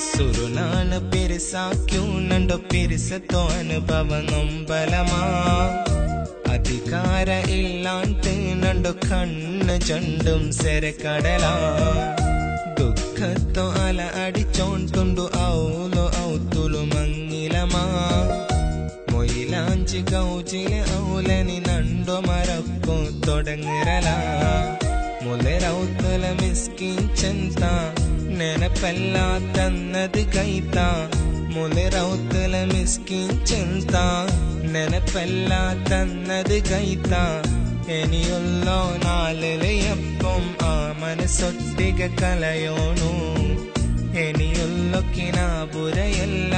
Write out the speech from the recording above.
ಸುರುನಾನ ಪಿರಿಸಾಕ್ಯೂನಂಡೊ ಪಿರಿಸತೋ ಅನುಭವ ನೊಂಬಲಮಾ ಅಧಿಕಾರ ಇಲ್ಲಾಂತ ನಂಡು ಕಣ್ಣು ಚಂಡುಂ ಸೆರೆ ಕಡಲ ದುಃಖತ್ತೋ ಅಲ ಅಡಿಚೋಂಟುಂಡು ಔಲು ಔತುಲು ಮಂಗಿಲಮಾ ಮೊಯಿಲಾಂಚಿ ಗೌಜಿಲೆ ಔಲನಿ ನಂಡೊ ಮರಕ್ಕೋ ತೊಡಂಗಿರಲ ಮೊಲೆರೌತಲ ಮಿಸ್ಕಿಂಚಂತ ನೆನಪೆಲ್ಲ ತನ್ನದು ಗೈತ ಮೊಲೆರೌತಲ ಮಿಸ್ಕಿಂಚಂತ ನೆನಪೆಲ್ಲ ತನ್ನದು ಗೈತ ഇനിയുള്ളോ നാളിലെയപ്പം ആ മനസ്സൊട്ടിക കലയോണു ഇനിയുള്ളൊക്കിനാപുരയെല്ലാം